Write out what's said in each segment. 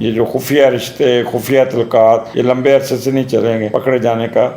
یہ جو خفیہ رشتے، خفیہ تعلقات، یہ لمبے عرصے سے نہیں چلیں گے، پکڑے جانے کا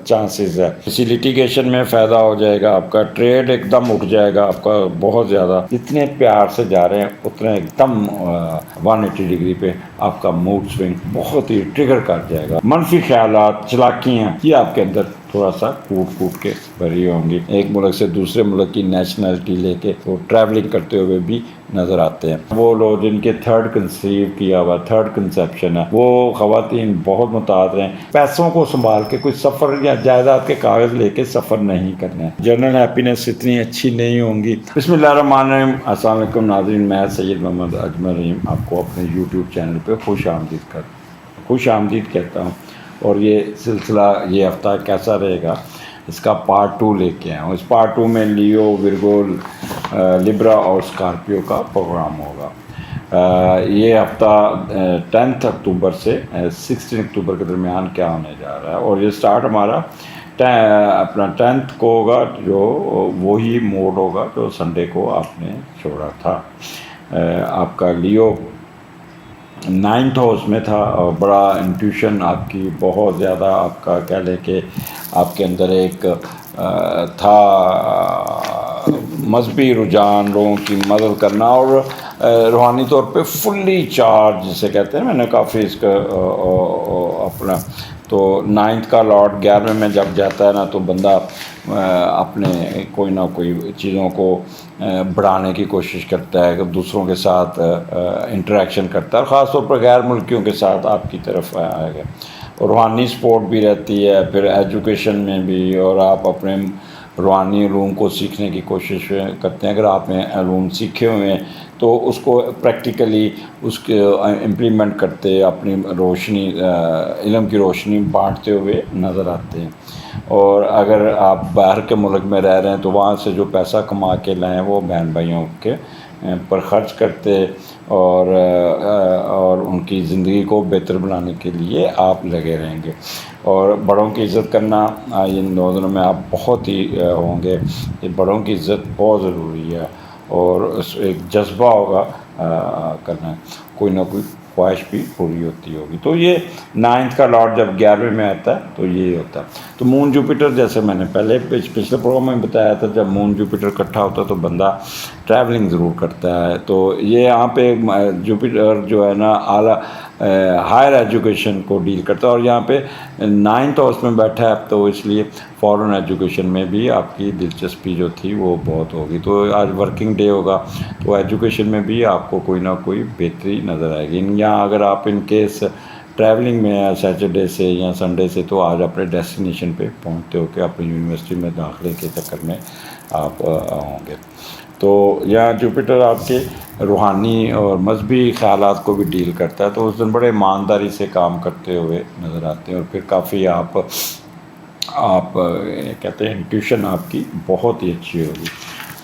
چانسز ہے. اسی لٹیگیشن میں فائدہ ہو جائے گا، آپ کا ٹریڈ ایک دم اٹھ جائے گا آپ کا بہت زیادہ. جتنے پیار سے جا رہے ہیں اتنے ایک دم 180 ڈگری پہ آپ کا موڈ سوئنگ بہت ہی ٹریگر کر جائے گا. منفی خیالات، چلاکیاں، یہ آپ کے اندر تھوڑا سا کوٹ کے بھری ہوں گی. ایک ملک سے دوسرے ملک کی نیشنلٹی لے کے وہ ٹریولنگ کرتے ہوئے بھی نظر آتے ہیں. وہ لوگ جن کے تھرڈ کنسیو کیا ہوا، تھرڈ کنسیپشن ہے، وہ خواتین بہت متعدد ہیں. پیسوں کو سنبھال کے کوئی سفر یا جائیداد کے کاغذ لے کے سفر نہیں کرنا ہے. جنرل ہیپینس اتنی اچھی نہیں ہوں گی. بسم اللہ الرحمن الرحیم. السلام علیکم ناظرین، میں سید محمد اجمل رحیم آپ کو اپنے یوٹیوب چینل پہ خوش آمدید کہتا ہوں. اور یہ سلسلہ یہ ہفتہ کیسا رہے گا، اس کا پارٹ 2 لے کے آیا ہوں. اس پارٹ 2 میں لیو، ورگو، لبرا اور اسکارپیو کا پروگرام ہوگا. یہ ہفتہ 10 اکتوبر سے 16 اکتوبر کے درمیان کیا ہونے جا رہا ہے. اور یہ سٹارٹ ہمارا اپنا 10 کو ہوگا، جو وہی موڈ ہوگا جو سنڈے کو آپ نے چھوڑا تھا. آپ کا لیو 9th ہاؤس میں تھا اور بڑا انٹیوشن آپ کی بہت زیادہ، آپ کا کہہ لیں کہ آپ کے اندر ایک تھا مذہبی رجحان، لوگوں کی مدد کرنا اور روحانی طور پہ فلی چارج جسے کہتے ہیں. میں نے کافی اس کا اپنا تو 9th کا لارڈ 11ویں میں جب جاتا ہے نا تو بندہ اپنے کوئی نہ کوئی چیزوں کو بڑھانے کی کوشش کرتا ہے، دوسروں کے ساتھ انٹریکشن کرتا ہے، خاص طور پر غیر ملکیوں کے ساتھ آپ کی طرف آئے گا. اور روحانی سپورٹ بھی رہتی ہے، پھر ایجوکیشن میں بھی، اور آپ اپنے روحانی علوم کو سیکھنے کی کوشش کرتے ہیں. اگر آپ نے علوم سیکھے ہوئے ہیں تو اس کو پریکٹیکلی اس کے امپلیمنٹ کرتے، اپنی روشنی، علم کی روشنی بانٹتے ہوئے نظر آتے ہیں. اور اگر آپ باہر کے ملک میں رہ رہے ہیں تو وہاں سے جو پیسہ کما کے لائیں وہ بہن بھائیوں کے پر خرچ کرتے اور ان کی زندگی کو بہتر بنانے کے لیے آپ لگے رہیں گے. اور بڑوں کی عزت کرنا ان 2 دنوں میں آپ بہت ہی ہوں گے. یہ بڑوں کی عزت بہت ضروری ہے اور ایک جذبہ ہوگا کرنا، کوئی نہ کوئی خواہش بھی پوری ہوتی ہوگی. تو یہ 9th کا لارڈ جب 11ویں میں آتا ہے تو یہ ہوتا ہے. تو مون جوپیٹر، جیسے میں نے پچھلے پروگرام میں بتایا تھا، جب مون جوپیٹر اکٹھا ہوتا ہے تو بندہ ٹریولنگ ضرور کرتا ہے. تو یہ یہاں پہ جوپیٹر جو ہے نا اعلیٰ ہائر ایجوکیشن کو ڈیل کرتا ہے، اور یہاں پہ 9th ہاؤس میں بیٹھا ہے تو اس لیے فارن ایجوکیشن میں بھی آپ کی دلچسپی جو تھی وہ بہت ہوگی. تو آج ورکنگ ڈے ہوگا تو ایجوکیشن میں بھی آپ کو کوئی نہ کوئی بہتری نظر آئے گی. یہاں اگر آپ ان کیس ٹریولنگ میں ہیں سیٹرڈے سے یا سنڈے سے، تو آج اپنے ڈیسٹینیشن پہ پہنچتے ہو کے اپنی یونیورسٹی میں داخلے کے چکر میں آپ ہوں گے. تو یہاں جوپیٹر آپ کے روحانی اور مذہبی خیالات کو بھی ڈیل کرتا ہے. تو اس دن بڑے ایمانداری سے کام کرتے ہوئے نظر آتے ہیں، اور پھر کافی آپ کہتے ہیں انٹیوشن آپ کی بہت ہی اچھی ہوگی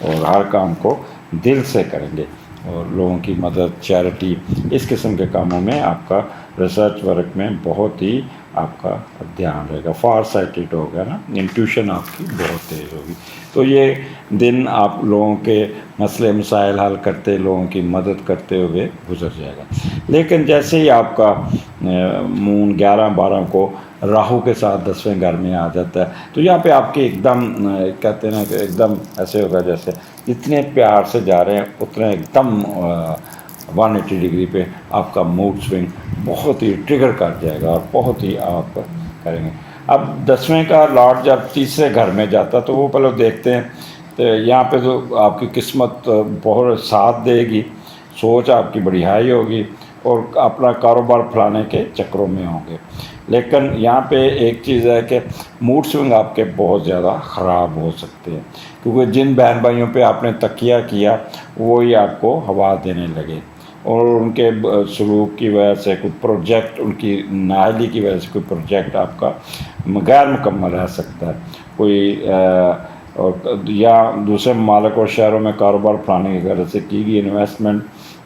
اور ہر کام کو دل سے کریں گے. اور لوگوں کی مدد، چیریٹی، اس قسم کے کاموں میں آپ کا ریسرچ ورک میں بہت ہی آپ کا دھیان رہے گا. فار سائٹڈ ہوگا نا، انٹیوشن آپ کی بہت تیز ہوگی. تو یہ دن آپ لوگوں کے مسئلے مسائل حل کرتے، لوگوں کی مدد کرتے ہوئے گزر جائے گا. لیکن جیسے ہی آپ کا مون 11-12 کو راہو کے ساتھ 10ویں گھر میں آ جاتا ہے تو یہاں پہ آپ کے ایک دم کہتے ہیں نا کہ ایک دم ایسے ہوگا جیسے جتنے پیار سے جا رہے ہیں اتنے ایک دم 180 ڈگری پہ آپ کا موڈ سوئنگ بہت ہی ٹریگر کر جائے گا اور بہت ہی آپ کریں گے. اب 10ویں کا لارڈ جب تیسرے گھر میں جاتا تو وہ پہلے دیکھتے ہیں تو یہاں پہ تو آپ کی قسمت بہت ساتھ دے گی، سوچ آپ کی بڑی ہائی ہوگی اور اپنا کاروبار پھیلانے کے چکروں میں ہوں گے. لیکن یہاں پہ ایک چیز ہے کہ موڈ سوئنگ آپ کے بہت زیادہ خراب ہو سکتے ہیں، کیونکہ جن بہن بھائیوں پہ آپ نے تکیہ کیا وہی آپ کو ہوا دینے لگے، اور ان کے سلوک کی وجہ سے کوئی پروجیکٹ، ان کی نااہلی کی وجہ سے کوئی پروجیکٹ آپ کا غیر مکمل رہ سکتا ہے. کوئی یا دوسرے ممالک اور شہروں میں کاروبار پھیلانے کی غرض سے کی گئی انویسٹمنٹ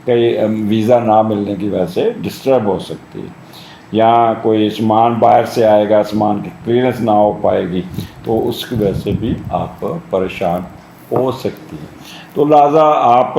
کئی ویزا نہ ملنے کی وجہ سے ڈسٹرب ہو سکتی ہے، یا کوئی سامان باہر سے آئے گا، سامان کی کلیئرنس نہ ہو پائے گی تو اس کی وجہ سے بھی آپ پریشان ہو سکتی ہیں. تو لہٰذا آپ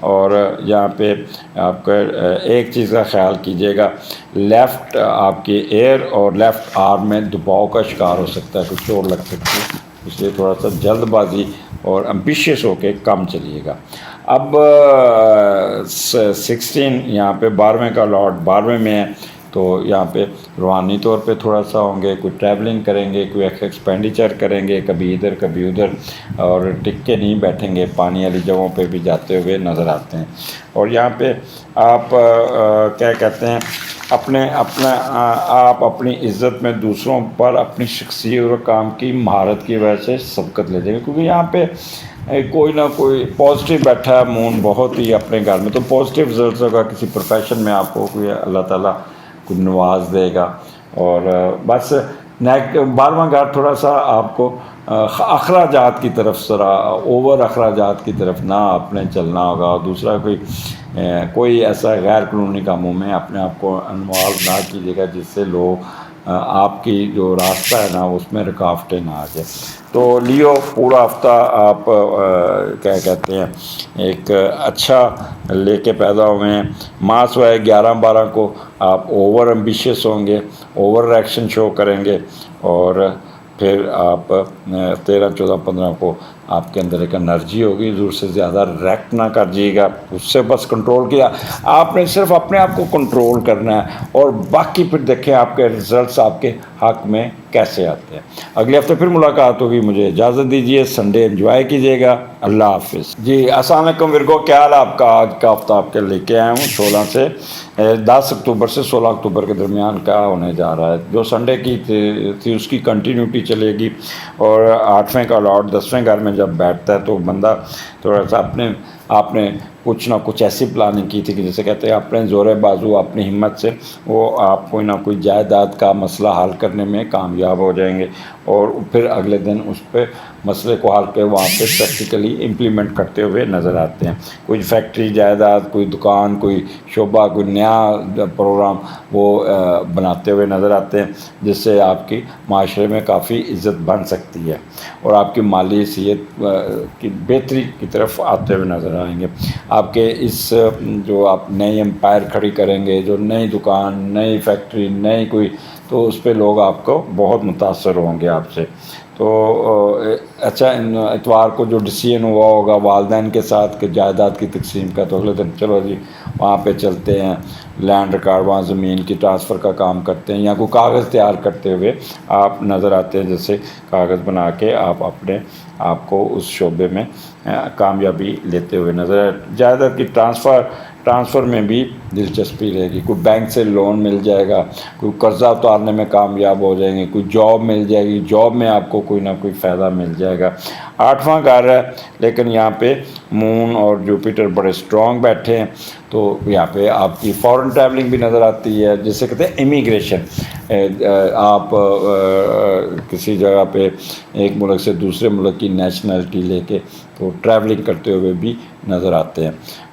اور یہاں پہ آپ کا ایک چیز کا خیال کیجیے گا، لیفٹ آپ کی ایئر اور لیفٹ آرم میں دباؤ کا شکار ہو سکتا ہے، کچھ چوٹ لگ سکتی ہے، اس لیے تھوڑا سا جلد بازی اور امبیشیس ہو کے کم چلیے گا۔ اب 16 یہاں پہ 12ویں کا لاٹ 12ویں میں ہے، تو یہاں پہ روحانی طور پہ تھوڑا سا ہوں گے، کوئی ٹریولنگ کریں گے، کوئی ایکسپینڈیچر کریں گے، کبھی ادھر کبھی ادھر، اور ٹک کے نہیں بیٹھیں گے، پانی والی جگہوں پہ بھی جاتے ہوئے نظر آتے ہیں۔ اور یہاں پہ آپ کیا کہتے ہیں، آپ اپنی عزت میں دوسروں پر اپنی شخصیت اور کام کی مہارت کی وجہ سے سبقت لے جائیں گے، کیونکہ یہاں پہ کوئی نہ کوئی پازیٹیو بیٹھا ہے مون بہت ہی اپنے گھر میں، تو پازیٹیو رزلٹس ہوگا، کسی پروفیشن میں آپ کو کوئی اللہ تعالیٰ کو نواز دے گا۔ اور بس 12واں گھر تھوڑا سا آپ کو اخراجات کی طرف ذرا اوور اخراجات کی طرف نہ اپنے چلنا ہوگا، اور دوسرا کوئی ایسا غیر قانونی کاموں میں اپنے آپ کو انوالو نہ کیجیے گا جس سے لوگ آپ کی جو راستہ ہے نا اس میں رکاوٹیں نہ آ جائیں۔ تو لیو پورا ہفتہ آپ کیا کہتے ہیں ایک اچھا لے کے پیدا ہوئے ہیں۔ ماس ہے 11-12 کو آپ اوور ایمبیشیس ہوں گے، اوور ریئیکشن شو کریں گے، اور پھر آپ 13-14-15 کو آپ کے اندر ایک انرجی ہوگی، ضرور سے زیادہ ریکٹ نہ کریے گا، اس سے بس کنٹرول کیا، آپ نے صرف اپنے آپ کو کنٹرول کرنا ہے، اور باقی پھر دیکھیں آپ کے رزلٹس آپ کے حق میں کیسے آتے ہیں۔ اگلے ہفتے پھر ملاقات ہوگی، مجھے اجازت دیجیے، سنڈے انجوائے کیجیے گا، اللہ حافظ جی۔ السلام علیکم ورگو، کیا حال ہے آپ کا؟ آج کا ہفتہ آپ کے لے کے آیا ہوں 16 سے 10 اکتوبر سے 16 اکتوبر کے درمیان کیا ہونے جا رہا ہے۔ جو سنڈے کی تھی اس کی کنٹینیوٹی چلے گی، اور 8ویں کا لاٹ 10ویں گھر میں جب بیٹھتا ہے تو بندہ تھوڑا سا آپ نے کچھ نہ کچھ ایسی پلاننگ کی تھی کہ جیسے کہتے ہیں اپنے زور بازو اپنی ہمت سے وہ آپ کوئی نہ کوئی جائیداد کا مسئلہ حل کرنے میں کامیاب ہو جائیں گے، اور پھر اگلے دن اس پہ مسئلے کو حل کے وہاں پہ پریکٹیکلی امپلیمنٹ کرتے ہوئے نظر آتے ہیں۔ کوئی فیکٹری جائیداد، کوئی دکان، کوئی شعبہ، کوئی نیا پروگرام وہ بناتے ہوئے نظر آتے ہیں، جس سے آپ کی معاشرے میں کافی عزت بن سکتی ہے، اور آپ کی مالی صحت کی بہتری کی طرف آتے ہوئے نظر آئیں گے۔ آپ کے اس جو آپ نئی امپائر کھڑی کریں گے، جو نئی دکان، نئی فیکٹری، نئی کوئی، تو اس پہ لوگ آپ کو بہت متاثر ہوں گے آپ سے۔ تو اچھا، اتوار کو جو ڈیسیژن ہوا ہوگا والدین کے ساتھ کہ جائیداد کی تقسیم کا، تو اگلے دن چلو جی وہاں پہ چلتے ہیں، لینڈ ریکارڈ، وہاں زمین کی ٹرانسفر کا کام کرتے ہیں، یا کوئی کاغذ تیار کرتے ہوئے آپ نظر آتے ہیں، جیسے کاغذ بنا کے آپ اپنے آپ کو اس شعبے میں کامیابی لیتے ہوئے نظر۔ جائیداد کی ٹرانسفر میں بھی دلچسپی رہے گی، کوئی بینک سے لون مل جائے گا، کوئی قرضہ اتارنے میں کامیاب ہو جائیں گے، کوئی جاب مل جائے گی، جاب میں آپ کو کوئی نہ کوئی فائدہ مل جائے گا۔ 8واں گھر ہے، لیکن یہاں پہ مون اور جوپیٹر بڑے اسٹرانگ بیٹھے ہیں، تو یہاں پہ آپ کی فورن ٹریولنگ بھی نظر آتی ہے، جسے کہتے ہیں امیگریشن۔ آپ کسی جگہ پہ ایک ملک سے دوسرے ملک کی نیشنلٹی لے کے تو ٹریولنگ کرتے ہوئے بھی نظر آتے ہیں،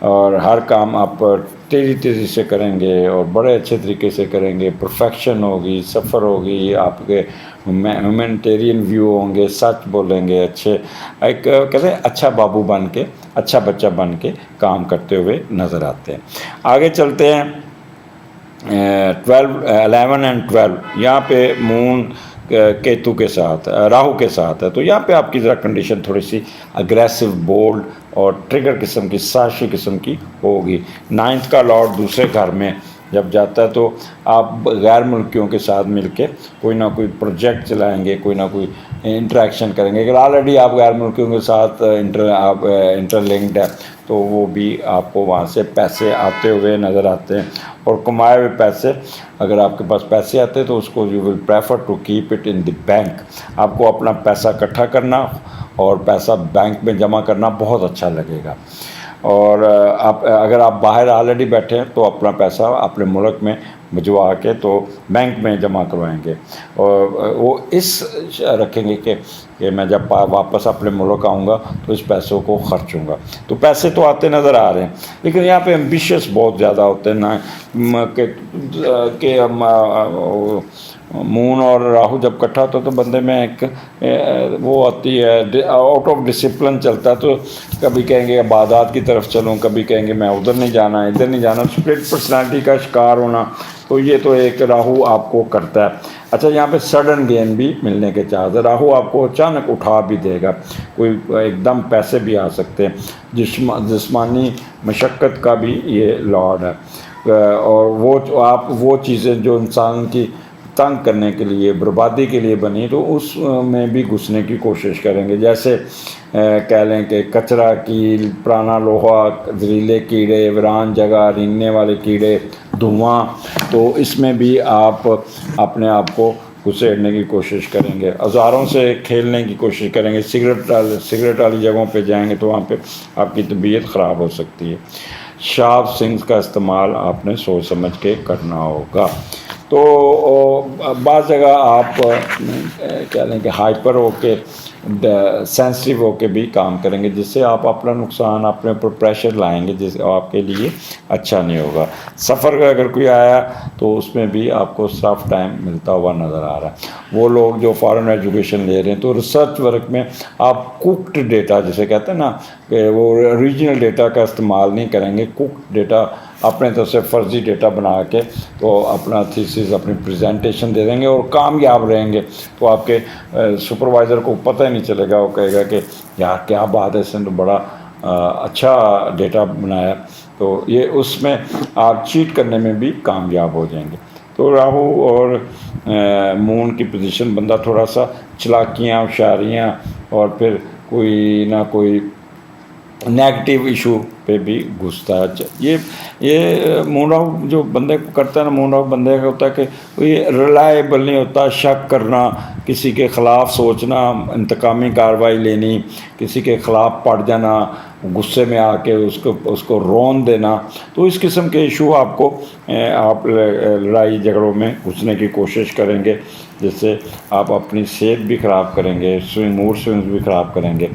اور ہر کام آپ تیزی سے کریں گے اور بڑے اچھے طریقے سے کریں گے، پرفیکشن ہوگی، سفر ہوگی، آپ کے ہیومینٹیرین ویو ہوں گے، سچ بولیں گے، اچھے ایک کہتے ہیں اچھا بابو بن کے، اچھا بچہ بن کے کام کرتے ہوئے نظر آتے ہیں۔ آگے چلتے ہیں 11 and 12، یہاں پہ مون کیتو کے ساتھ، راہو کے ساتھ ہے، تو یہاں پہ آپ کی ذرا کنڈیشن تھوڑی سی اگریسو، بولڈ اور ٹریگر قسم کی، سازشی قسم کی ہوگی۔ 9 کا لاٹ دوسرے گھر میں جب جاتا ہے تو آپ غیر ملکیوں کے ساتھ مل کے کوئی نہ کوئی پروجیکٹ چلائیں گے، کوئی نہ کوئی انٹریکشن کریں گے۔ اگر آلریڈی آپ غیر ملکیوں کے ساتھ انٹر لنکڈ ہے تو وہ بھی آپ کو وہاں سے پیسے آتے ہوئے نظر آتے ہیں، اور کمائے ہوئے پیسے، اگر آپ کے پاس پیسے آتے ہیں تو اس کو you will prefer to keep it in the bank. آپ کو اپنا پیسہ اکٹھا کرنا اور پیسہ بینک میں جمع کرنا بہت اچھا لگے گا، اور اگر آپ باہر آلریڈی بیٹھے ہیں تو اپنا پیسہ اپنے ملک میں بھجوا کے تو بینک میں جمع کروائیں گے، اور وہ اس رکھیں گے کہ میں جب واپس اپنے ملک آؤں گا تو اس پیسوں کو خرچوں گا۔ تو پیسے تو آتے نظر آ رہے ہیں، لیکن یہاں پہ ایمبیشیس بہت زیادہ ہوتے ہیں نا، کہ مون اور راہو جب کٹھا ہوتا تو بندے میں ایک وہ آتی ہے، آؤٹ آف ڈسپلن چلتا ہے، تو کبھی کہیں گے عبادات کی طرف چلوں، کبھی کہیں گے میں ادھر نہیں جانا، ادھر نہیں جانا، اسپلٹ پرسنالٹی کا شکار ہونا، تو یہ تو ایک راہو آپ کو کرتا ہے۔ اچھا، یہاں پہ سڈن گین بھی ملنے کے چانس ہے، راہو آپ کو اچانک اٹھا بھی دے گا، کوئی ایک دم پیسے بھی آ سکتے ہیں، جسمانی مشقت کا بھی یہ لارڈ ہے، اور وہ چیزیں جو انسان کی تنگ کرنے کے لیے، بربادی کے لیے بنی، تو اس میں بھی گھسنے کی کوشش کریں گے، جیسے کہہ لیں کہ کچرا، کیل، پرانا لوہا، زہریلے کیڑے، ویران جگہ، رینگنے والے کیڑے، دھواں، تو اس میں بھی آپ اپنے آپ کو گھسیڑنے کی کوشش کریں گے، اوزاروں سے کھیلنے کی کوشش کریں گے، سگریٹ والی جگہوں پہ جائیں گے تو وہاں پہ آپ کی طبیعت خراب ہو سکتی ہے۔ شارپ سنگز کا استعمال آپ نے سوچ سمجھ کے کرنا ہوگا۔ تو بعض جگہ آپ کہہ لیں کہ ہائپر ہو کے، سینسٹیو ہو کے بھی کام کریں گے، جس سے آپ اپنا نقصان اپنے اوپر پریشر لائیں گے، جس سے آپ کے لیے اچھا نہیں ہوگا۔ سفر کا اگر کوئی آیا تو اس میں بھی آپ کو سافٹ ٹائم ملتا ہوا نظر آ رہا ہے۔ وہ لوگ جو فارن ایجوکیشن لے رہے ہیں تو ریسرچ ورک میں آپ کوکڈ ڈیٹا جسے کہتے ہیں نا، کہ وہ ریجنل ڈیٹا کا استعمال نہیں کریں گے، کوکڈ ڈیٹا اپنے طرف سے فرضی ڈیٹا بنا کے تو اپنا تھیسس، اپنی پریزنٹیشن دے دیں گے اور کامیاب رہیں گے، تو آپ کے سپروائزر کو پتہ ہی نہیں چلے گا، وہ کہے گا کہ یار کیا بات ہے، اس نے تو بڑا اچھا ڈیٹا بنایا، تو یہ اس میں آپ چیٹ کرنے میں بھی کامیاب ہو جائیں گے۔ تو راہو اور مون کی پوزیشن، بندہ تھوڑا سا چلاکیاں، ہوشیاریاں، اور پھر کوئی نہ کوئی نیگیٹو ایشو پہ بھی گھستا ہے۔ یہ مون راہو جو بندے کو کرتا ہے نا، مون راہو بندے کا ہوتا ہے کہ یہ ریلائبل نہیں ہوتا، شک کرنا، کسی کے خلاف سوچنا، انتقامی کارروائی لینی، کسی کے خلاف پڑ جانا، غصے میں آ کے اس کو رون دینا، تو اس قسم کے ایشو آپ لڑائی جھگڑوں میں گھسنے کی کوشش کریں گے، جس سے آپ اپنی صحت بھی خراب کریں گے، موڈ سوئنگز بھی خراب کریں گے۔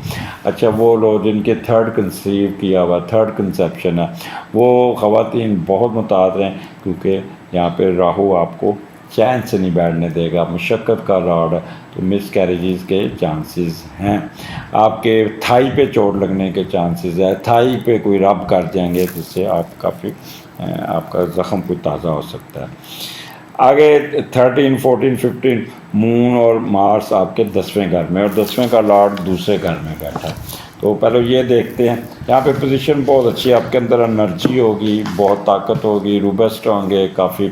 اچھا، وہ لوگ جن کے تھرڈ کنسیو کیا ہوا، تھرڈ کنسیپشن ہے، وہ خواتین بہت متاثر ہیں، کیونکہ یہاں پہ راہو آپ کو چین سے نہیں بیٹھنے دے گا، مشقت کا راڈ ہے، تو مس کیریجز کے چانسز ہیں، آپ کے تھائی پہ چوٹ لگنے کے چانسز ہے، تھائی پہ کوئی رب کر جائیں گے، جس سے آپ کا زخم کوئی تازہ ہو سکتا ہے۔ آگے 13، 14، 15 مون اور مارس آپ کے 10ویں گھر میں، اور 10ویں کا لارڈ دوسرے گھر میں بیٹھا ہے، تو پہلے یہ دیکھتے ہیں۔ یہاں پہ پوزیشن بہت اچھی ہے، آپ کے اندر انرجی ہوگی، بہت طاقت ہوگی، روبسٹ ہوں گے، کافی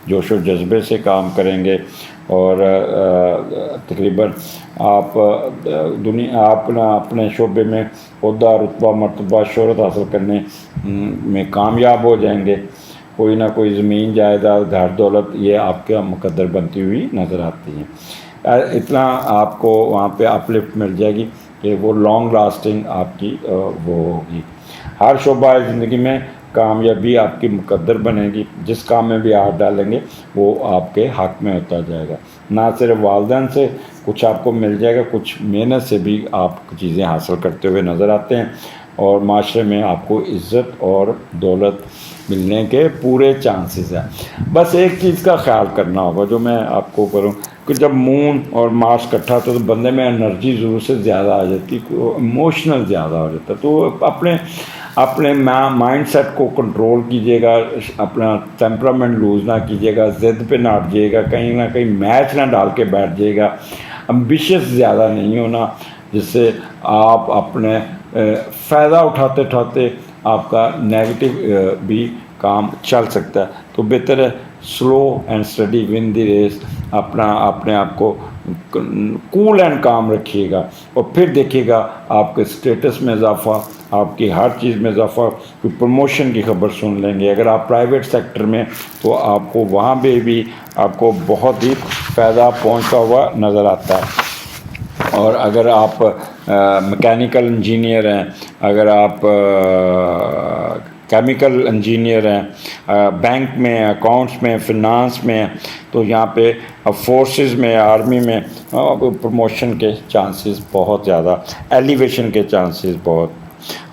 جوش و جذبے سے کام کریں گے، اور تقریباً آپ اپنے شعبے میں عہدہ، رتبہ، مرتبہ، شہرت حاصل کرنے میں کامیاب ہو جائیں گے، کوئی نہ کوئی زمین، جائیداد، گھر، دولت، یہ آپ کا مقدر بنتی ہوئی نظر آتی ہیں۔ اتنا آپ کو وہاں پہ اپلفٹ مل جائے گی کہ وہ لانگ لاسٹنگ آپ کی وہ ہوگی۔ ہر شعبہ زندگی میں کامیابی آپ کی مقدر بنے گی، جس کام میں بھی ہاتھ ڈالیں گے وہ آپ کے حق میں ہوتا جائے گا، نہ صرف والدین سے کچھ آپ کو مل جائے گا، کچھ محنت سے بھی آپ چیزیں حاصل کرتے ہوئے نظر آتے ہیں، اور معاشرے میں آپ کو عزت اور دولت ملنے کے پورے چانسز ہیں۔ بس ایک چیز کا خیال کرنا ہوگا جو میں آپ کو کروں، کہ جب مون اور مارس اکٹھا تو بندے میں انرجی ضرور سے زیادہ آ جاتی، ایموشنل زیادہ ہو جاتا، تو اپنے مائنڈ سیٹ کو کنٹرول کیجیے گا، اپنا ٹیمپرامنٹ لوز نہ کیجیے گا، ضد پہ نہ اٹ جائے گا، کہیں نہ کہیں میچ نہ ڈال کے بیٹھ جائے گا، امبیشیس زیادہ نہیں ہونا، جس سے آپ اپنے فائدہ اٹھاتے آپ کا نیگیٹو بھی کام چل سکتا ہے، تو بہتر ہے slow and steady win the race, اپنے آپ کو کول اینڈ کام رکھیے گا، اور پھر دیکھیے گا آپ کے اسٹیٹس میں اضافہ، آپ کی ہر چیز میں اضافہ، کوئی پروموشن کی خبر سن لیں گے، اگر آپ پرائیویٹ سیکٹر میں تو آپ کو وہاں پہ بھی آپ کو بہت ہی فائدہ پہنچتا ہوا نظر آتا ہے۔ اور اگر آپ میکینیکل انجینئر ہیں، اگر آپ کیمیکل انجینئر ہیں، بینک میں، اکاؤنٹس میں، فنانس میں، تو یہاں پہ فورسز میں، آرمی میں پروموشن کے چانسز بہت زیادہ، ایلیویشن کے چانسز بہت۔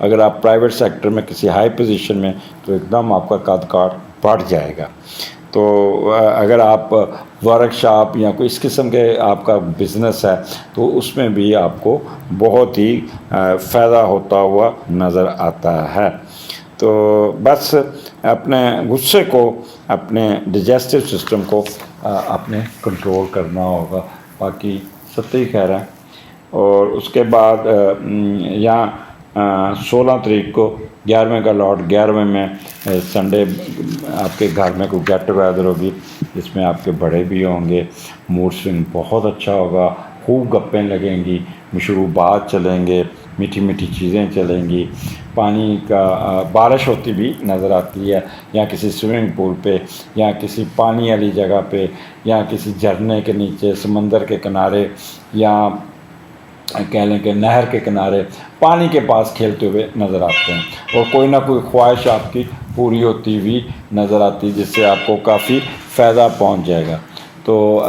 اگر آپ پرائیویٹ سیکٹر میں کسی ہائی پوزیشن میں، تو ایک دم آپ کا قد کاٹ بڑھ جائے گا۔ تو اگر آپ ورک شاپ یا کوئی اس قسم کے آپ کا بزنس ہے، تو اس میں بھی آپ کو بہت ہی فائدہ ہوتا ہوا نظر آتا ہے۔ تو بس اپنے غصے کو، اپنے ڈائجسٹو سسٹم کو اپنے کنٹرول کرنا ہوگا، باقی سب ہی خیر ہے۔ اور اس کے بعد یہاں 16 تاریخ کو 11ویں کا لاٹ، 11ویں میں سنڈے آپ کے گھر میں کوئی گیٹ ٹوگیدر ہوگی، جس میں آپ کے بڑے بھی ہوں گے، موڈ سوئنگ بہت اچھا ہوگا، خوب گپیں لگیں گی، مشروبات چلیں گے، میٹھی میٹھی چیزیں چلیں گی، پانی کا بارش ہوتی بھی نظر آتی ہے، یا کسی سوئمنگ پول پہ، یا کسی پانی والی جگہ پہ، یا کسی جھرنے کے نیچے، سمندر کے کنارے، یا کہہ لیں کہ نہر کے کنارے پانی کے پاس کھیلتے ہوئے نظر آتے ہیں، اور کوئی نہ کوئی خواہش آپ کی پوری ہوتی ہوئی نظر آتی ہے، جس سے آپ کو کافی فائدہ پہنچ جائے گا۔ تو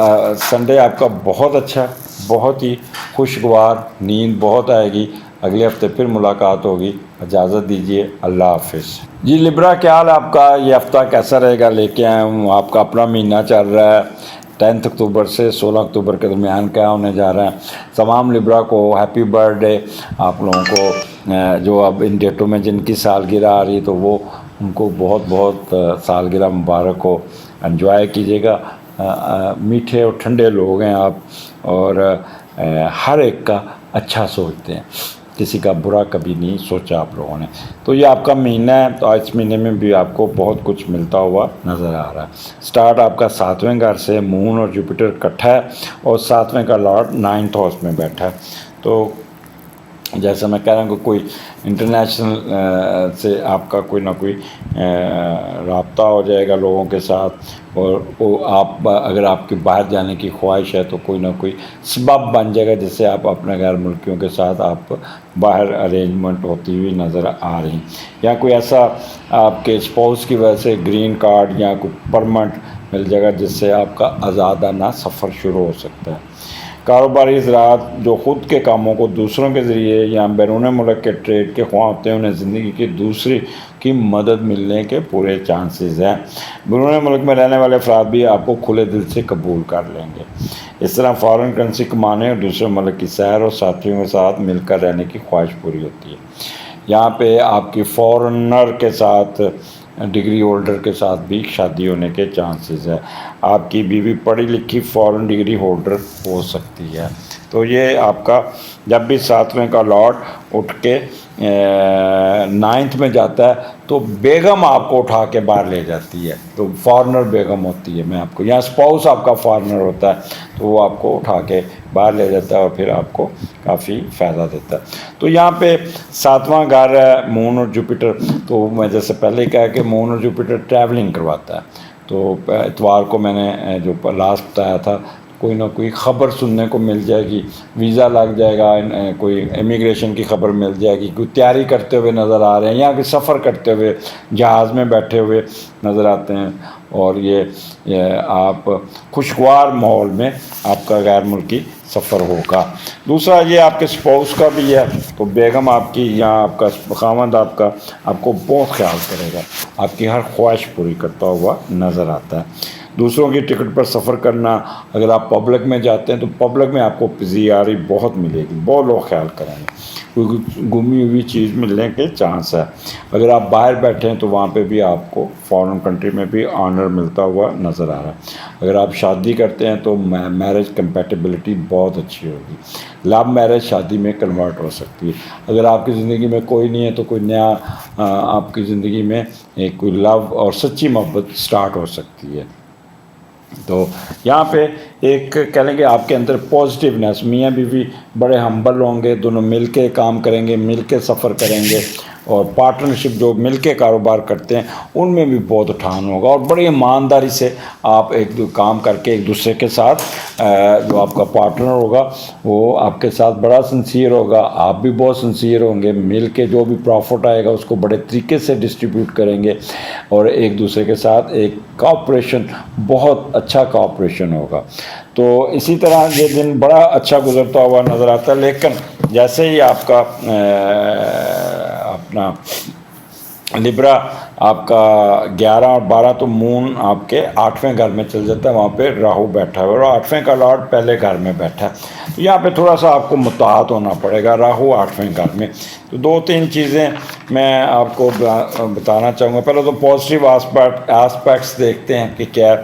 سنڈے آپ کا بہت اچھا، بہت ہی خوشگوار، نیند بہت آئے گی۔ اگلے ہفتے پھر ملاقات ہوگی، اجازت دیجیے، اللہ حافظ۔ جی لبرا، کیا حال آپ کا؟ یہ ہفتہ کیسا رہے گا؟ لے کے آیا ہوں، آپ کا اپنا مہینہ چل رہا ہے، 10 اکتوبر سے 16 اکتوبر کے درمیان کیا ہونے جا رہا ہے۔ تمام لبرا کو ہیپی برتھ ڈے، آپ لوگوں کو جو اب ان ڈیٹوں میں جن کی سالگرہ آ رہی ہے، تو وہ ان کو بہت بہت سالگرہ مبارک ہو، انجوائے کیجیے گا۔ میٹھے اور ٹھنڈے لوگ ہیں آپ، اور ہر ایک کا اچھا سوچتے ہیں، کسی کا برا کبھی نہیں سوچا آپ لوگوں نے۔ تو یہ آپ کا مہینہ ہے، تو اس مہینے میں بھی آپ کو بہت کچھ ملتا ہوا نظر آ رہا ہے۔ سٹارٹ آپ کا 7ویں گھر سے، مون اور جوپیٹر اکٹھا ہے، اور 7ویں کا لارڈ 9th ہاؤس میں بیٹھا ہے۔ تو جیسا میں کہہ رہا ہوں کہ کوئی انٹرنیشنل سے آپ کا کوئی نہ کوئی رابطہ ہو جائے گا لوگوں کے ساتھ، اور وہ آپ اگر آپ کی باہر جانے کی خواہش ہے، تو کوئی نہ کوئی سبب بن جائے گا جس سے آپ اپنے غیر ملکیوں کے ساتھ آپ باہر ارینجمنٹ ہوتی ہوئی نظر آ رہی ہیں، یا کوئی ایسا آپ کے اسپاؤس کی وجہ سے گرین کارڈ یا کوئی پرمنٹ مل جائے گا جس سے آپ کا آزادانہ سفر شروع ہو سکتا ہے۔ کاروباری زراعت جو خود کے کاموں کو دوسروں کے ذریعے یا بیرون ملک کے ٹریڈ کے خواہاں ہوتے ہیں، انہیں زندگی کی دوسری کی مدد ملنے کے پورے چانسز ہیں۔ بیرون ملک میں رہنے والے افراد بھی آپ کو کھلے دل سے قبول کر لیں گے۔ اس طرح فارن کرنسی کمانے اور دوسرے ملک کی سیر اور ساتھیوں کے ساتھ مل کر رہنے کی خواہش پوری ہوتی ہے۔ یہاں پہ آپ کی فارنر کے ساتھ، ڈگری ہولڈر کے ساتھ بھی شادی ہونے کے چانسز ہے۔ آپ کی بیوی پڑھی لکھی فارن ڈگری ہولڈر ہو سکتی ہے۔ تو یہ آپ کا جب بھی 7ویں کا لاٹ اٹھ کے 9th میں جاتا ہے، تو بیگم آپ کو اٹھا کے باہر لے جاتی ہے، تو فارنر بیگم ہوتی ہے۔ میں آپ کو یہاں اسپاؤس آپ کا فارنر ہوتا ہے، تو وہ آپ کو اٹھا کے باہر لے جاتا ہے، اور پھر آپ کو کافی فائدہ دیتا ہے۔ تو یہاں پہ 7واں گھر ہے مون اور جوپیٹر، تو میں جیسے پہلے کہا کہ مون اور جوپیٹر ٹریولنگ کرواتا ہے۔ تو اتوار کو میں نے جو لاسٹ بتایا تھا، کوئی نہ کوئی خبر سننے کو مل جائے گی، ویزا لگ جائے گا، کوئی امیگریشن کی خبر مل جائے گی، کوئی تیاری کرتے ہوئے نظر آ رہے ہیں، یا کوئی سفر کرتے ہوئے جہاز میں بیٹھے ہوئے نظر آتے ہیں، اور یہ آپ خوشگوار ماحول میں آپ کا غیر ملکی سفر ہوگا۔ دوسرا یہ آپ کے اسپاؤس کا بھی ہے، تو بیگم آپ کی یا آپ کا خاوند آپ کو بہت خیال کرے گا، آپ کی ہر خواہش پوری کرتا ہوا نظر آتا ہے۔ دوسروں کی ٹکٹ پر سفر کرنا، اگر آپ پبلک میں جاتے ہیں تو پبلک میں آپ کو پذیرائی بہت ملے گی، بہت لوگ خیال کریں گے، کوئی گمی ہوئی چیز ملنے کے چانس ہے۔ اگر آپ باہر بیٹھے ہیں تو وہاں پہ بھی آپ کو فارن کنٹری میں بھی آنر ملتا ہوا نظر آ رہا ہے۔ اگر آپ شادی کرتے ہیں تو میرج کمپیٹیبلٹی بہت اچھی ہوگی، لو میرج شادی میں کنورٹ ہو سکتی ہے۔ اگر آپ کی زندگی میں کوئی نہیں ہے تو کوئی نیا آپ کی زندگی میں ایک کوئی لو اور سچی محبت سٹارٹ ہو سکتی ہے۔ تو یہاں پہ ایک کہہ لیں کہ آپ کے اندر پازیٹیونیس، میاں بیوی بڑے ہمبل ہوں گے، دونوں مل کے کام کریں گے، مل کے سفر کریں گے، اور پارٹنرشپ جو مل کے کاروبار کرتے ہیں ان میں بھی بہت اٹھان ہوگا، اور بڑی ایمانداری سے آپ ایک دو کام کر کے ایک دوسرے کے ساتھ جو آپ کا پارٹنر ہوگا وہ آپ کے ساتھ بڑا سنسیئر ہوگا، آپ بھی بہت سنسیئر ہوں گے، مل کے جو بھی پروفٹ آئے گا اس کو بڑے طریقے سے ڈسٹریبیوٹ کریں گے، اور ایک دوسرے کے ساتھ ایک کوآپریشن، بہت اچھا کوآپریشن ہوگا۔ تو اسی طرح یہ دن بڑا اچھا گزرتا ہوا نظر آتا ہے، لیکن جیسے ہی آپ کا اپنا لبرا آپ کا 11 اور 12 تو مون آپ کے 8ویں گھر میں چل جاتا ہے، وہاں پہ راہو بیٹھا ہے اور 8ویں کا لارڈ پہلے گھر میں بیٹھا ہے، تو یہاں پہ تھوڑا سا آپ کو متحد ہونا پڑے گا، راہو 8ویں گھر میں۔ تو 2-3 چیزیں میں آپ کو بتانا چاہوں گا۔ پہلے تو پازیٹیو آسپیکٹس دیکھتے ہیں کہ کیا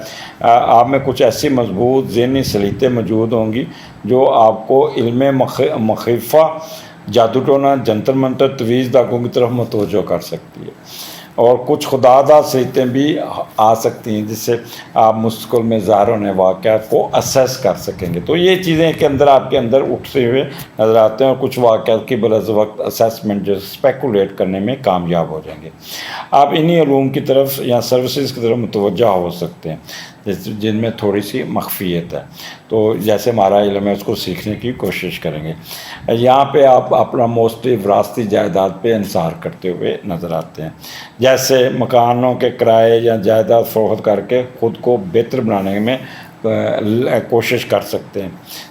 آپ میں کچھ ایسی مضبوط ذہنی صلاحیتیں موجود ہوں گی جو آپ کو علم مخیفہ، جادو ٹونا، جنتر منتر، تویز داغوں کی طرف متوجہ کر سکتی ہے، اور کچھ خداداد صلاحیتیں بھی آ سکتی ہیں جس سے آپ مستقبل میں ظاہر ہونے واقعات کو اسیس کر سکیں گے۔ تو یہ چیزیں کے اندر آپ کے اندر اٹھتے ہوئے نظر آتے ہیں، اور کچھ واقعات کی بلز وقت اسیسمنٹ جو اسپیکولیٹ کرنے میں کامیاب ہو جائیں گے۔ آپ انہی علوم کی طرف یا سروسز کی طرف متوجہ ہو سکتے ہیں جن میں تھوڑی سی مخفیت ہے، تو جیسے ہمارا علم ہے اس کو سیکھنے کی کوشش کریں گے۔ یہاں پہ آپ اپنا موسٹلی وراثتی جائیداد پہ انحصار کرتے ہوئے نظر آتے ہیں، جیسے مکانوں کے کرائے یا جائیداد فروخت کر کے خود کو بہتر بنانے میں کوشش کر سکتے ہیں۔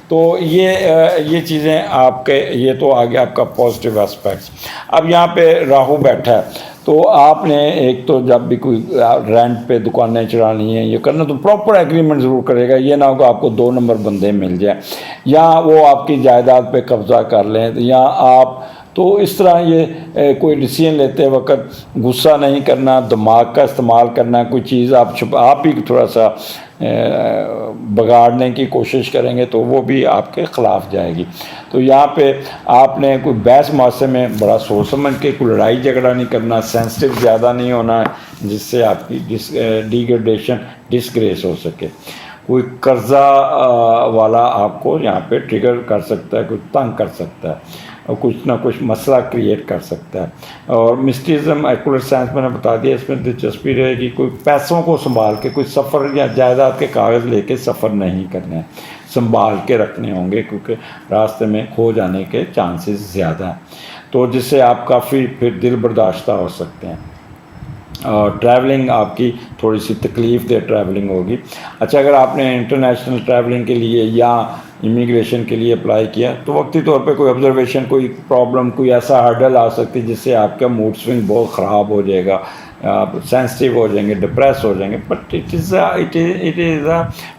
تو یہ چیزیں آپ کے، یہ تو آگے آپ کا پازیٹیو اسپیکٹس۔ اب یہاں پہ راہو بیٹھا ہے تو آپ نے ایک تو جب بھی کوئی رینٹ پہ دکانیں چڑھانی ہیں یہ کرنا تو پراپر ایگریمنٹ ضرور کرے گا، یہ نہ ہوگا آپ کو 2 نمبر بندے مل جائیں یا وہ آپ کی جائیداد پہ قبضہ کر لیں یا آپ، تو اس طرح یہ کوئی ڈیسیژن لیتے وقت غصہ نہیں کرنا، دماغ کا استعمال کرنا، کوئی چیز آپ ہی تھوڑا سا بگاڑنے کی کوشش کریں گے تو وہ بھی آپ کے خلاف جائے گی۔ تو یہاں پہ آپ نے کوئی بحث معاشرے میں بڑا سوچ سمجھ کے، کوئی لڑائی جھگڑا نہیں کرنا، سینسٹیو زیادہ نہیں ہونا جس سے آپ کی ڈیگریڈیشن، ڈسگریس ہو سکے۔ کوئی قرضہ والا آپ کو یہاں پہ ٹریگر کر سکتا ہے، کوئی تنگ کر سکتا ہے، اور کچھ نہ کچھ مسئلہ کریٹ کر سکتا ہے۔ اور مسٹیزم، ایکوریٹ سائنس میں نے بتا دیا، اس میں دلچسپی رہے گی، کوئی پیسوں کو سنبھال کے کوئی سفر یا جائیداد کے کاغذ لے کے سفر نہیں کرنے، سنبھال کے رکھنے ہوں گے کیونکہ راستے میں کھو جانے کے چانسز زیادہ ہیں، تو جس سے آپ کافی پھر دل برداشتہ ہو سکتے ہیں۔ اور ٹریولنگ آپ کی تھوڑی سی تکلیف دہ ٹریولنگ ہوگی۔ اچھا، اگر آپ نے انٹرنیشنل ٹریولنگ کے لیے یا امیگریشن کے لیے اپلائی کیا تو وقتی طور پہ کوئی آبزرویشن، کوئی پرابلم، کوئی ایسا ہرڈل آ سکتی جس سے آپ کا موڈ سوئنگ بہت خراب ہو جائے گا، آپ سینسٹیو ہو جائیں گے، ڈپریس ہو جائیں گے، but it is a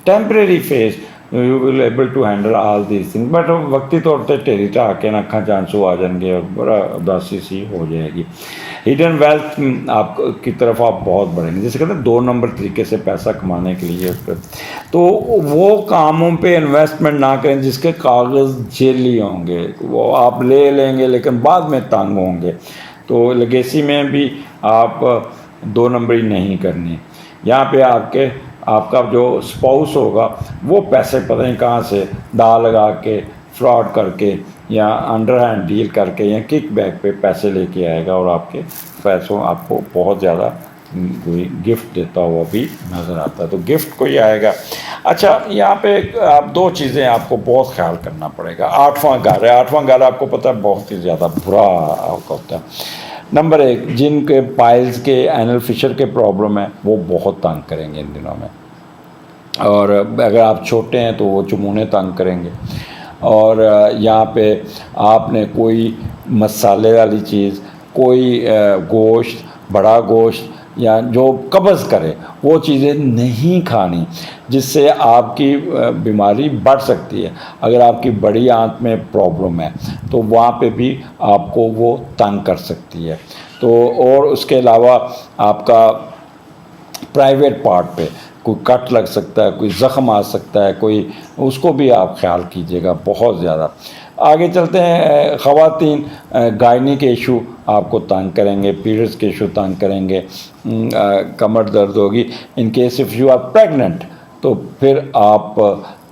temporary phase, you will able to handle all these thing, but وقتی طور پہ ٹیری ٹا کے نہ اکھاں چانسو آ جائیں گے اور بڑا اداسی سی ہو جائے گی۔ ہڈن ویلتھ آپ کی طرف آپ بہت بڑھیں گے، جیسے کہتے ہیں 2 نمبر طریقے سے پیسہ کمانے کے لیے، تو وہ کاموں پہ انویسٹمنٹ نہ کریں جس کے کاغذ جیلی ہوں گے، وہ آپ لے لیں گے لیکن بعد میں تنگ ہوں گے۔ تو لیگیسی میں بھی آپ 2 نمبری نہیں کرنی۔ یہاں پہ آپ کا جو اسپاؤس ہوگا وہ پیسے پتہ نہیں کہاں سے دا لگا کے، فراڈ کر کے یا انڈر ہینڈ ڈیل کر کے یا کک بیک پہ پیسے لے کے آئے گا، اور آپ کے پیسوں آپ کو بہت زیادہ کوئی گفٹ دیتا ہوا بھی نظر آتا ہے، تو گفٹ کوئی آئے گا۔ اچھا، یہاں پہ آپ 2 چیزیں آپ کو بہت خیال کرنا پڑے گا۔ 8واں گھر ہے، 8واں گھر آپ کو پتہ ہے بہت ہی زیادہ برا ہوتا ہے۔ نمبر 1، جن کے پائلز کے، اینل فشر کے پرابلم ہیں وہ بہت تنگ کریں گے ان دنوں میں، اور اگر آپ چھوٹے ہیں تو وہ چمونے تنگ کریں گے۔ اور یہاں پہ آپ نے کوئی مسالے والی چیز، کوئی گوشت، بڑا گوشت یا جو قبض کرے وہ چیزیں نہیں کھانی جس سے آپ کی بیماری بڑھ سکتی ہے۔ اگر آپ کی بڑی آنت میں پرابلم ہے تو وہاں پہ بھی آپ کو وہ تنگ کر سکتی ہے۔ تو اور اس کے علاوہ آپ کا پرائیویٹ پارٹ پہ کوئی کٹ لگ سکتا ہے، کوئی زخم آ سکتا ہے، کوئی، اس کو بھی آپ خیال کیجیے گا بہت زیادہ۔ آگے چلتے ہیں، خواتین گائنی کے ایشو آپ کو تنگ کریں گے، پیریڈز کے ایشو تنگ کریں گے، کمر درد ہوگی۔ In case if you are pregnant تو پھر آپ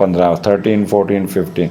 15, 13, 14, 15,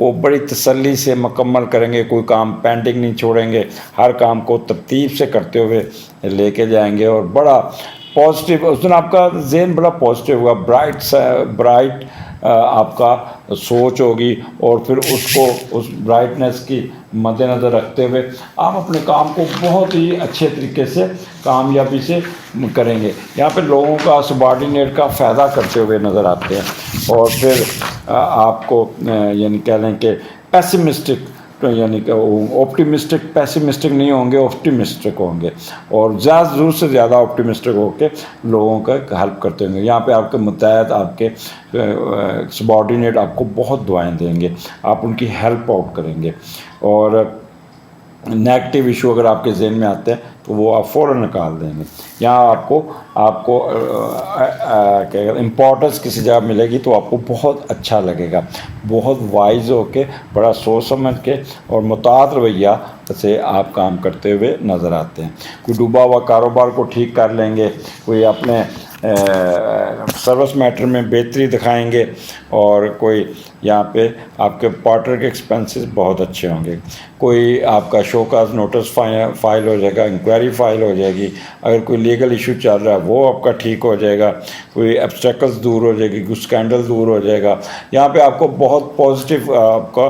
کو بڑی تسلی سے مکمل کریں گے، کوئی کام پینڈنگ نہیں چھوڑیں گے، ہر کام کو ترتیب سے کرتے ہوئے لے کے جائیں گے، اور بڑا پازیٹیو اس دن آپ کا ذہن بڑا پازیٹیو ہوگا، برائٹ آپ کا سوچ ہوگی، اور پھر اس کو اس برائٹنس کی مد نظر رکھتے ہوئے آپ اپنے کام کو بہت ہی اچھے طریقے سے کامیابی سے کریں گے۔ یہاں پہ لوگوں کا سبارڈینیٹ کا فائدہ کرتے ہوئے نظر آتے ہیں، اور پھر آپ کو یعنی کہہ لیں کہ پیسمسٹک، یعنی کہ آپٹیمسٹک پیسمسٹک نہیں ہوں گے، آپٹیمسٹک ہوں گے، اور ضرورت سے زیادہ آپٹیمسٹک ہو کے لوگوں کا ہیلپ کرتے ہوں گے۔ یہاں پہ آپ کے متحد، آپ کے سبارڈینیٹ آپ کو بہت دعائیں دیں گے، آپ ان کی ہیلپ آؤٹ کریں گے، اور نیگیٹو ایشو اگر آپ کے ذہن میں آتے ہیں تو وہ آپ فوراً نکال دیں گے۔ یہاں آپ کو امپورٹنس کسی جگہ ملے گی تو آپ کو بہت اچھا لگے گا، بہت وائز ہو کے، بڑا سوچ سمجھ کے اور محتاط رویہ سے آپ کام کرتے ہوئے نظر آتے ہیں۔ کوئی ڈوبا ہوا کاروبار کو ٹھیک کر لیں گے، کوئی اپنے سروس میٹر میں بہتری دکھائیں گے، اور کوئی یہاں پہ آپ کے پارٹنر کے ایکسپنسز بہت اچھے ہوں گے، کوئی آپ کا شوکاز نوٹس فائل ہو جائے گا، انکوائری فائل ہو جائے گی، اگر کوئی لیگل ایشو چل رہا ہے وہ آپ کا ٹھیک ہو جائے گا، کوئی ابسٹیکلز دور ہو جائے گی، کوئی اسکینڈل دور ہو جائے گا۔ یہاں پہ آپ کو بہت پازیٹیو آپ کا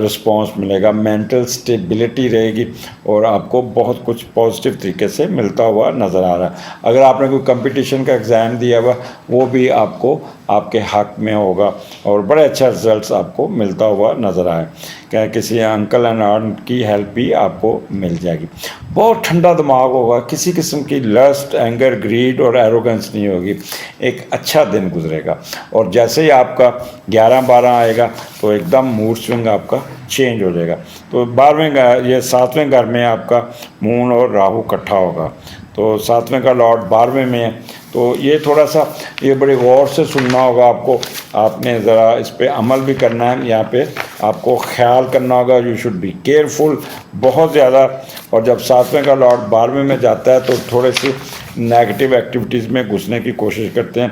رسپانس ملے گا، مینٹل اسٹیبلٹی رہے گی، اور آپ کو بہت کچھ پازیٹیو طریقے سے ملتا ہوا نظر آ رہا ہے۔ اگر آپ نے کوئی کمپٹیشن کا ایگزام دیا ہوا وہ بھی آپ کو آپ کے حق میں ہوگا، اور بڑے اچھا رزلٹس آپ کو ملتا ہوا نظر آئے، کہ کسی انکل اینڈ آنٹ کی ہیلپ بھی آپ کو مل جائے گی۔ بہت ٹھنڈا دماغ ہوگا، کسی قسم کی لسٹ، اینگر، گریڈ اور ایروگنس نہیں ہوگی، ایک اچھا دن گزرے گا، اور جیسے ہی آپ کا 11-12 آئے گا تو ایک دم موڈ سوئنگ آپ کا چینج ہو جائے گا۔ تو 7ویں گھر میں آپ کا مون اور راہو اکٹھا ہوگا، تو 7ویں کا لارڈ 12ویں میں ہے، تو یہ تھوڑا سا یہ بڑی غور سے سننا ہوگا آپ کو، آپ نے ذرا اس پہ عمل بھی کرنا ہے، یہاں پہ آپ کو خیال کرنا ہوگا، یو شوڈ بی کیئرفل بہت زیادہ۔ اور جب 7ویں کا لارڈ 12ویں میں جاتا ہے تو تھوڑے سی نیگیٹو ایکٹیویٹیز میں گھسنے کی کوشش کرتے ہیں،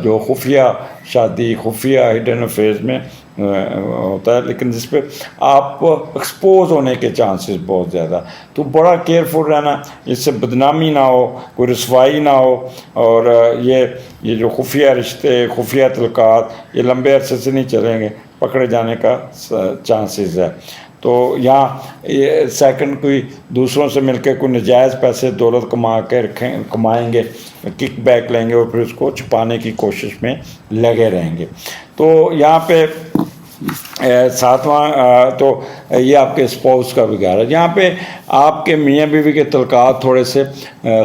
جو خفیہ شادی، خفیہ ہڈن افیئرز میں ہوتا ہے، لیکن جس پہ آپ ایکسپوز ہونے کے چانسز بہت زیادہ، تو بڑا کیئرفل رہنا، اس سے بدنامی نہ ہو، کوئی رسوائی نہ ہو، اور یہ جو خفیہ رشتے، خفیہ تعلقات یہ لمبے عرصے سے نہیں چلیں گے، پکڑے جانے کا چانسز ہے۔ تو یہاں یہ سیکنڈ کوئی دوسروں سے مل کے کوئی نجائز پیسے دولت کمائیں گے، کک بیک لیں گے، اور پھر اس کو چھپانے کی کوشش میں لگے رہیں گے۔ تو یہاں پہ 7واں تو یہ آپ کے اسپاؤس کا بگاڑ ہے۔ یہاں پہ آپ کے میاں بیوی کے تعلقات تھوڑے سے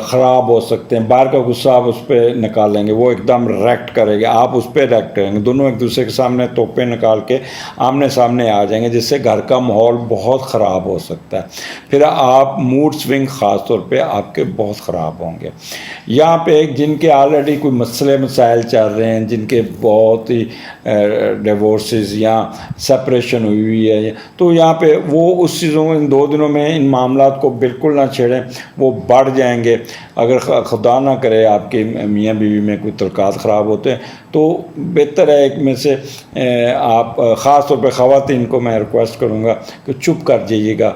خراب ہو سکتے ہیں، باہر کا غصہ آپ اس پہ نکالیں گے، وہ ایک دم ریکٹ کرے گے، آپ اس پہ ریکٹ کریں گے، دونوں ایک دوسرے کے سامنے توپیں نکال کے آمنے سامنے آ جائیں گے، جس سے گھر کا ماحول بہت خراب ہو سکتا ہے، پھر آپ موڈ سوئنگ خاص طور پہ آپ کے بہت خراب ہوں گے۔ یہاں پہ جن کے آلریڈی کوئی مسائل چل رہے ہیں، جن کے بہت ہی ڈیورسز یا سپریشن ہوئی ہے، تو یہاں پہ وہ اس چیزوں ان 2 دنوں میں ان معاملات کو بالکل نہ چھیڑیں، وہ بڑھ جائیں گے۔ اگر خدا نہ کرے آپ کے میاں بیوی میں کوئی تعلقات خراب ہوتے ہیں تو بہتر ہے ایک میں سے آپ خاص طور پہ خواتین کو میں ریکویسٹ کروں گا کہ چپ کر جائیے گا،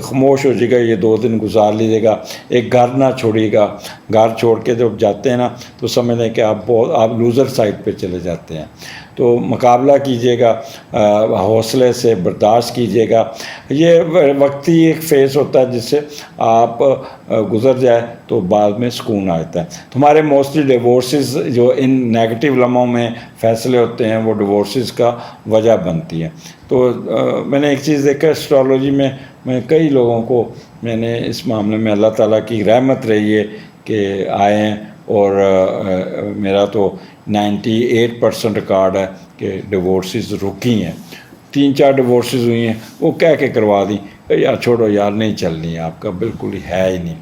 خاموش ہو جائے گا، یہ 2 دن گزار لیجیے گا، ایک گھر نہ چھوڑیے گا۔ گھر چھوڑ کے جب جاتے ہیں نا تو سمجھ لیں کہ آپ لوزر سائڈ پہ چلے جاتے ہیں، تو مقابلہ کیجیے گا، حوصلے سے برداشت کیجیے گا، یہ وقتی ایک فیز ہوتا ہے جس سے آپ گزر جائے تو بعد میں سکون آتا ہے۔ تمہارے موسٹلی ڈیورسز جو ان نیگیٹو لمحوں میں فیصلے ہوتے ہیں وہ ڈیورسز کا وجہ بنتی ہے۔ تو میں نے ایک چیز دیکھا اسٹرالوجی میں کئی لوگوں کو میں نے اس معاملے میں اللہ تعالیٰ کی رحمت رہی ہے کہ آئے ہیں، اور میرا تو 98% ریکارڈ ہے کہ ڈیورسز رکی ہیں، 3-4 ڈیورسز ہوئی ہیں، وہ کہہ کے کروا دیں یار چھوڑو یار نہیں چلنی ہے آپ کا، بالکل ہی ہے ہی نہیں۔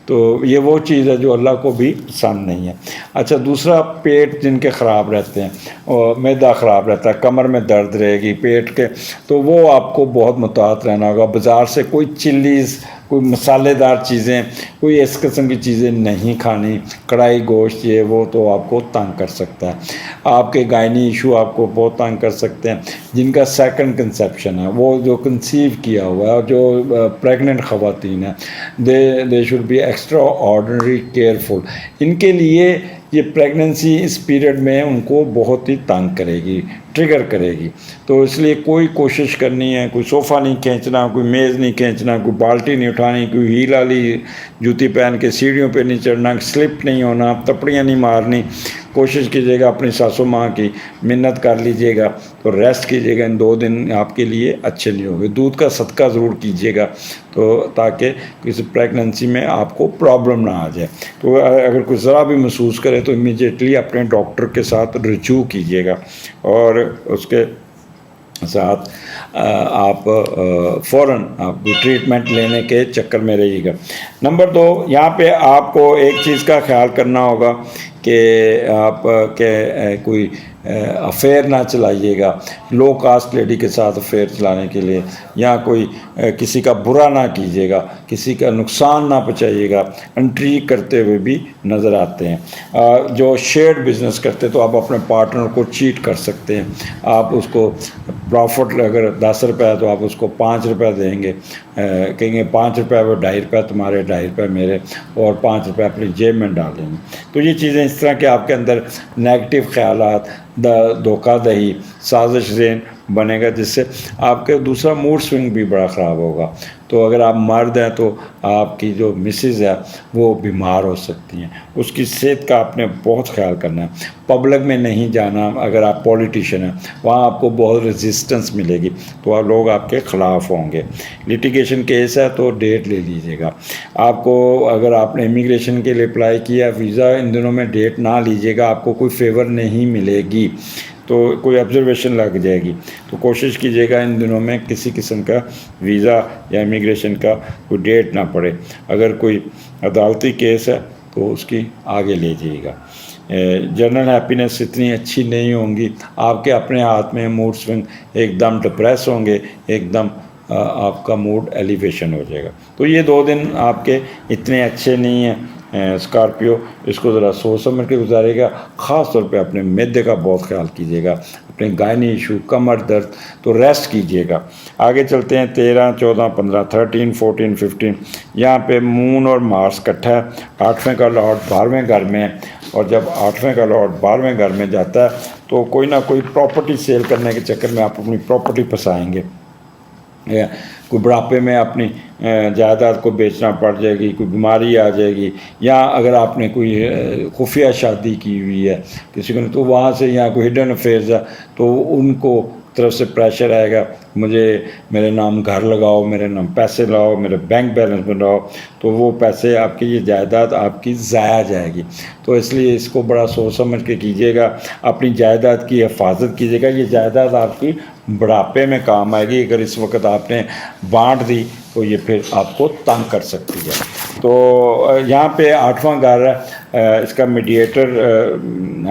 تو یہ وہ چیز ہے جو اللہ کو بھی پسند نہیں ہے۔ اچھا دوسرا، پیٹ جن کے خراب رہتے ہیں، اور معدہ خراب رہتا ہے، کمر میں درد رہے گی پیٹ کے، تو وہ آپ کو بہت محتاط رہنا ہوگا۔ بازار سے کوئی چلیز، کوئی مسالے دار چیزیں، کوئی اس قسم کی چیزیں نہیں کھانی، کڑھائی گوشت یہ وہ تو آپ کو تنگ کر سکتا ہے. آپ کے گائنی ایشو آپ کو بہت تنگ کر سکتے ہیں. جن کا سیکنڈ کنسیپشن ہے، وہ جو کنسیو کیا ہوا ہے اور جو پریگننٹ خواتین ہیں، they should be extraordinary careful. ان کے لیے یہ پریگننسی اس پیریڈ میں ان کو بہت ہی تنگ کرے گی، ٹریگر کرے گی. تو اس لیے کوئی کوشش کرنی ہے، کوئی صوفہ نہیں کھینچنا، کوئی میز نہیں کھینچنا، کوئی بالٹی نہیں اٹھانی، کوئی ہیل والی جوتی پہن کے سیڑھیوں پہ نہیں چڑھنا، سلپ نہیں ہونا، تپڑیاں نہیں مارنی. کوشش کیجیے گا اپنی ساسو ماں کی منت کر لیجیے گا، تو ریسٹ کیجیے گا. ان 2 دن آپ کے لیے اچھے نہیں ہوں گے. دودھ کا صدقہ ضرور کیجیے گا، تو تاکہ کسی پریگننسی میں آپ کو پرابلم نہ آ جائے. تو اگر کوئی ذرا بھی محسوس کرے تو امیجیٹلی اپنے ڈاکٹر کے ساتھ رجوع کیجیے گا، اور اس کے ساتھ آپ فوراً آپ ٹریٹمنٹ لینے کے چکر میں رہیے گا. نمبر 2، یہاں پہ آپ کو ایک چیز کا خیال کرنا ہوگا کہ آپ کے کوئی افیئر نہ چلائیے گا. لو کاسٹ لیڈی کے ساتھ افیئر چلانے کے لیے، یا کوئی کسی کا برا نہ کیجیے گا، کسی کا نقصان نہ پہنچائیے گا. انٹریگ کرتے ہوئے بھی نظر آتے ہیں. جو شیئرڈ بزنس کرتے تو آپ اپنے پارٹنر کو چیٹ کر سکتے ہیں. آپ اس کو پروفٹ اگر 10 روپے ہے تو آپ اس کو 5 روپے دیں گے، کہیں گے 5 روپے وہ 2.5 روپے تمہارے، 2.5 روپے میرے، اور 5 روپے اپنی جیب میں ڈال دیں گے. تو یہ چیزیں اس طرح کہ آپ کے اندر نیگیٹو خیالات، دھوکہ دہی، سازش ذہن بنے گا، جس سے آپ کے دوسرا موڈ سوئنگ بھی بڑا خراب ہوگا. تو اگر آپ مرد ہیں تو آپ کی جو مسز ہے وہ بیمار ہو سکتی ہیں، اس کی صحت کا آپ نے بہت خیال کرنا ہے. پبلک میں نہیں جانا. اگر آپ پولیٹیشین ہیں، وہاں آپ کو بہت ریزسٹنس ملے گی، تو لوگ آپ کے خلاف ہوں گے. لیٹیگیشن کیس ہے تو ڈیٹ لے لیجیے گا. آپ کو اگر آپ نے امیگریشن کے لیے اپلائی کیا ویزا، ان دنوں میں ڈیٹ نہ لیجیے گا، آپ کو کوئی فیور نہیں ملے گی، تو کوئی آبزرویشن لگ جائے گی. تو کوشش کیجیے گا ان دنوں میں کسی قسم کا ویزا یا امیگریشن کا کوئی ڈیٹ نہ پڑے. اگر کوئی عدالتی کیس ہے تو اس کی آگے لے جائیے گا. جنرل ہیپینس اتنی اچھی نہیں ہوں گی. آپ کے اپنے ہاتھ میں موڈ سوئنگ، ایک دم ڈپریس ہوں گے، ایک دم آپ کا موڈ ایلیویشن ہو جائے گا. تو یہ 2 دن آپ کے اتنے اچھے نہیں ہیں. اسکارپیو اس کو ذرا سوچ سمجھ کے گزارے گا. خاص طور پہ اپنے معدے کا بہت خیال کیجیے گا، اپنے گائنی ایشو، کمر درد، تو ریسٹ کیجیے گا. آگے چلتے ہیں. 13، 14، 15، 13، 14، 15. یہاں پہ مون اور مارس کٹھا ہے. 8ویں کا لارڈ 12ویں گھر میں ہے، اور جب 8ویں کا لارڈ 12ویں گھر میں جاتا ہے تو کوئی نہ کوئی پراپرٹی سیل کرنے کے چکر میں آپ اپنی پراپرٹی پھنسائیں گے. کوئی بڑھاپے میں اپنی جائیداد کو بیچنا پڑ جائے گی، کوئی بیماری آ جائے گی، یا اگر آپ نے کوئی خفیہ شادی کی ہوئی ہے کسی کو، تو وہاں سے یا کوئی ہڈن افیئرز ہے تو ان کو طرف سے پریشر آئے گا، مجھے میرے نام گھر لگاؤ، میرے نام پیسے لاؤ، میرے بینک بیلنس بناؤ. تو وہ پیسے آپ کی، یہ جائیداد آپ کی ضائع جائے گی. تو اس لیے اس کو بڑا سوچ سمجھ کے کیجیے گا. اپنی جائیداد کی حفاظت کیجیے گا. یہ جائیداد آپ کی بڑھاپے میں کام آئے گی. اگر اس وقت آپ نے بانٹ دی تو یہ پھر آپ کو تنگ کر سکتی ہے. تو یہاں پہ 8واں گھر ہے، اس کا میڈیٹر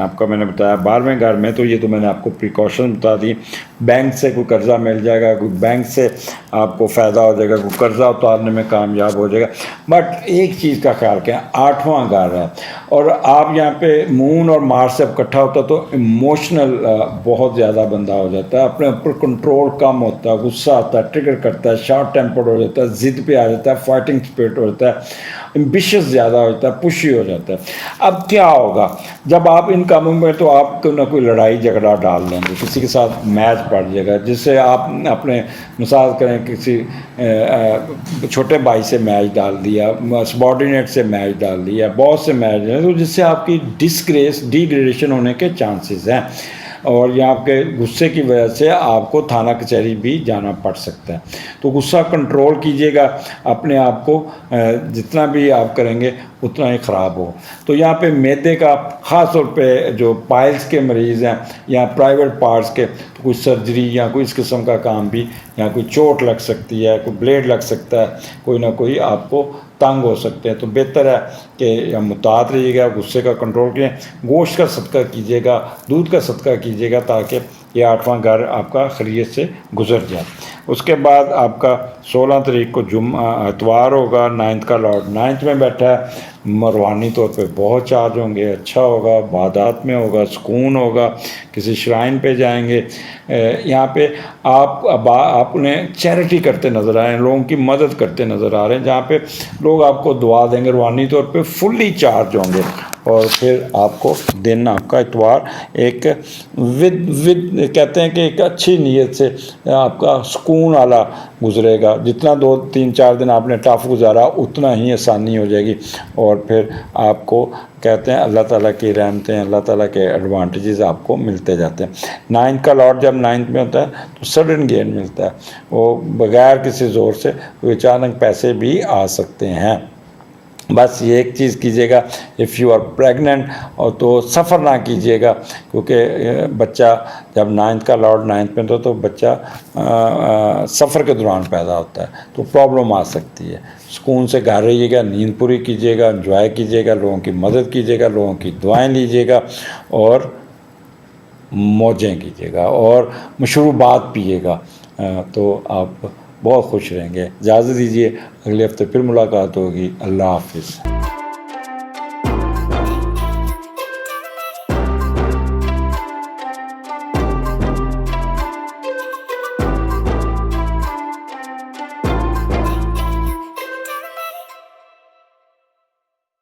آپ کا میں نے بتایا 12ویں گھر میں. تو یہ تو میں نے آپ کو پریکاشن بتا دی. بینک سے کوئی قرضہ مل جائے گا، کوئی بینک سے آپ کو فائدہ ہو جائے گا، کوئی قرضہ اتارنے میں کامیاب ہو جائے گا. بٹ ایک چیز کا خیال کریں، 8واں گھر ہے اور آپ یہاں پہ مون اور مارس سے اکٹھا ہوتا ہے تو ایموشنل بہت زیادہ بندہ ہو جاتا ہے. اپنے اوپر کنٹرول کم ہوتا ہے، غصہ آتا ہے، ٹریگر کرتا ہے، شارٹ ٹیمپرڈ ہو جاتا ہے، ضد پہ آ جاتا ہے، فائٹنگ اسپرٹ ہو جاتا ہے، ایمبیشس زیادہ ہو جاتا ہے، پشی ہو جاتا ہے. اب کیا ہوگا جب آپ ان کاموں میں، تو آپ کو نہ کوئی لڑائی جھگڑا ڈال دیں گے، کسی کے ساتھ میچ پڑ جائے گا، جس سے آپ اپنے مثال کریں کسی چھوٹے بھائی سے میچ ڈال دیا، سبارڈینیٹ سے میچ ڈال دیا، باس سے میچ ڈال دیا، تو جس سے آپ کی ڈسگریس، ڈیگریڈیشن ہونے کے چانسز ہیں. اور یہاں کے غصے کی وجہ سے آپ کو تھانہ کچہری بھی جانا پڑ سکتا ہے. تو غصہ کنٹرول کیجیے گا. اپنے آپ کو جتنا بھی آپ کریں گے اتنا ہی خراب ہو. تو یہاں پہ معدے کا خاص طور پہ جو پائلز کے مریض ہیں یا پرائیویٹ پارٹس کے، تو کوئی سرجری یا کوئی اس قسم کا کام بھی، یا کوئی چوٹ لگ سکتی ہے، کوئی بلیڈ لگ سکتا ہے، کوئی نہ کوئی آپ کو تنگ ہو سکتے ہیں. تو بہتر ہے کہ محتاط رہیے گا، غصے کا کنٹرول کریں. گوشت کا صدقہ کیجیے گا، دودھ کا صدقہ کیجیے گا، تاکہ یہ 8واں گھر آپ کا خیریت سے گزر جائے. اس کے بعد آپ کا 16 تاریخ کو اتوار ہوگا، 9 کا لارڈ 9 میں بیٹھا ہے، روحانی طور پہ بہت چارج ہوں گے، اچھا ہوگا، عبادات میں ہوگا، سکون ہوگا، کسی شرائن پہ جائیں گے، یہاں پہ آپ انہیں چیریٹی کرتے نظر آ رہے ہیں، لوگوں کی مدد کرتے نظر آ رہے ہیں، جہاں پہ لوگ آپ کو دعا دیں گے، روحانی طور پہ فلی چارج ہوں گے، اور پھر آپ کو دن آپ کا اتوار ایک کہتے ہیں کہ ایک اچھی نیت سے آپ کا سکون والا گزرے گا، جتنا 2-3-4 دن آپ نے ٹف گزارا اتنا ہی آسانی ہو جائے گی، اور پھر آپ کو کہتے ہیں اللہ تعالیٰ کی رحمتیں، اللہ تعالیٰ کے ایڈوانٹیجز آپ کو ملتے جاتے ہیں۔ 9 کا لارڈ جب 9 میں ہوتا ہے تو سڈن گین ملتا ہے، وہ بغیر کسی زور سے اچانک پیسے بھی آ سکتے ہیں۔ بس یہ ایک چیز کیجیے گا، اف یو آر پریگننٹ اور تو سفر نہ کیجیے گا، کیونکہ بچہ جب 9 کا لارڈ 9 میں ہوتا ہے تو بچہ سفر کے دوران پیدا ہوتا ہے تو پرابلم آ سکتی ہے۔ سکون سے گھر رہیے گا، نیند پوری کیجیے گا، انجوائے کیجیے گا، لوگوں کی مدد کیجیے گا، لوگوں کی دعائیں لیجیے گا، اور موجیں کیجیے گا، اور مشروبات پیے گا، تو آپ بہت خوش رہیں گے۔ اجازت دیجیے، اگلے ہفتے پھر ملاقات ہوگی۔ اللہ حافظ۔